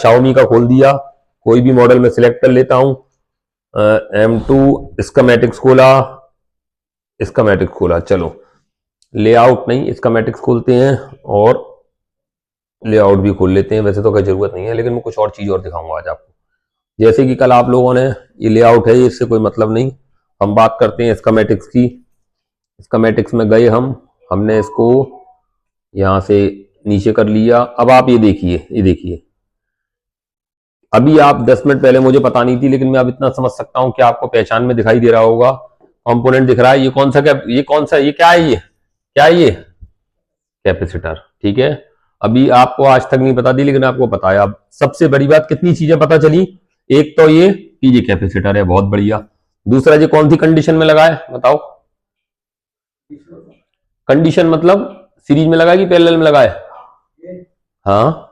Xiaomi का खोल दिया, कोई भी मॉडल में सिलेक्ट कर लेता हूं, M2 स्कीमेटिक्स खोला, चलो लेआउट नहीं स्कीमेटिक्स खोलते हैं और लेआउट भी खोल लेते हैं। वैसे तो कोई जरूरत नहीं है, लेकिन मैं कुछ और चीज और दिखाऊंगा आज आपको। जैसे कि कल आप लोगों ने ये लेआउट है, इससे कोई मतलब नहीं, हम बात करते हैं स्कीमेटिक्स की। स्कीमेटिक्स में गए हमने इसको यहां से नीचे कर लिया। अब आप ये देखिए, अभी आप 10 मिनट पहले मुझे पता नहीं थी, लेकिन मैं अब इतना समझ सकता हूं कि आपको पहचान में दिखाई दे रहा होगा। कंपोनेंट दिख रहा है, ये कौन सा ये क्या है ये कैपेसिटर, ठीक है। अभी आपको आज तक नहीं पता थी, लेकिन आपको पता है। अब सबसे बड़ी बात, कितनी चीजें पता चली। एक तो ये कैपेसिटर है, बहुत बढ़िया। दूसरा, ये कौन सी कंडीशन में लगा है बताओ। कंडीशन मतलब सीरीज में लगा कि पैरेलल में लगा है? हाँ,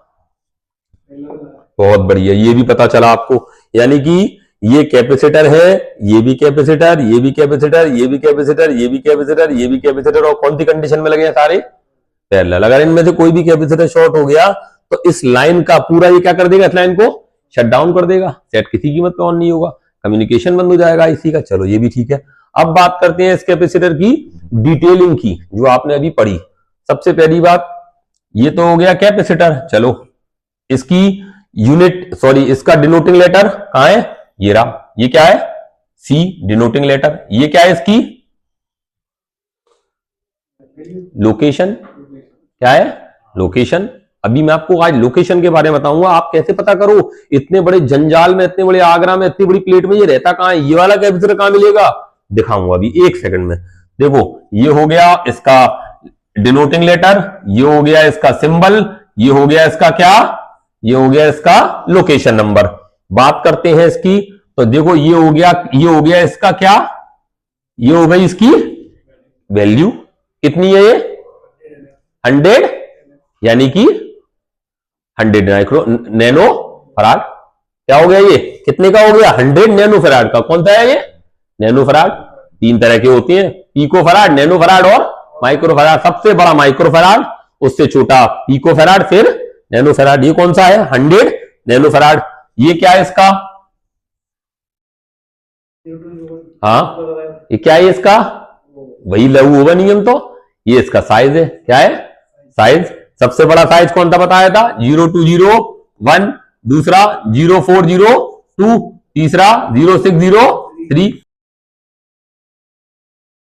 बहुत बढ़िया, ये भी पता चला आपको। यानी कि ये कैपेसिटर है, ये भी कैपेसिटर, ये भी कैपेसिटर, ये भी कैपेसिटर, ये भी कैपेसिटर, ये भी कैपेसिटर, और कौन सी कंडीशन में लगे हैं? सारे पैरेलल। अगर इनमें से कोई भी कैपेसिटर शॉर्ट हो गया तो इस लाइन का पूरा ये क्या कर देगा? इस लाइन को शट डाउन कर देगा, सेट किसी कीमत पे ऑन नहीं होगा, कम्युनिकेशन बंद हो जाएगा इसी का। चलो ये भी ठीक है। अब बात करते हैं इस कैपेसिटर की डिटेलिंग की, जो आपने अभी पढ़ी। सबसे पहली बात, ये तो हो गया कैपेसिटर। चलो इसकी इसका डिनोटिंग लेटर कहां है? ये रहा। ये क्या है? सी डिनोटिंग लेटर। ये क्या है? इसकी लोकेशन। क्या है? लोकेशन। अभी मैं आपको आज लोकेशन के बारे में बताऊंगा, आप कैसे पता करो। इतने बड़े जंजाल में, इतने बड़े आगरा में, इतनी बड़ी प्लेट में ये रहता कहां है? ये वाला कैपेसिटर कहां मिलेगा? दिखाऊंगा अभी 1 सेकंड में। देखो, ये हो गया इसका डिनोटिंग लेटर, ये हो गया इसका सिंबल, ये हो गया इसका क्या? ये हो गया इसका लोकेशन नंबर। बात करते हैं इसकी, तो देखो ये हो गया इसका क्या? ये हो गई इसकी वैल्यू। कितनी है ये? 100, यानी कि 100 नैनो फराड। क्या हो गया ये? कितने का हो गया? 100 नैनो फराड का। कौन सा है ये? Nano farad. 3 तरह के होते हैं, पीको फराड, नैनो फराड और माइक्रो फराड। सबसे बड़ा माइक्रो फराड, उससे छोटा पीको फराड, फिर नैनो फराड। ये कौन सा है? 100 नैनो फराड। ये क्या है इसका? हाँ, ये क्या है इसका? वही लघु होगा नियम। तो ये इसका साइज है। क्या है? साइज। सबसे बड़ा साइज कौन सा बताया था? 0201, दूसरा 0402, तीसरा 0603,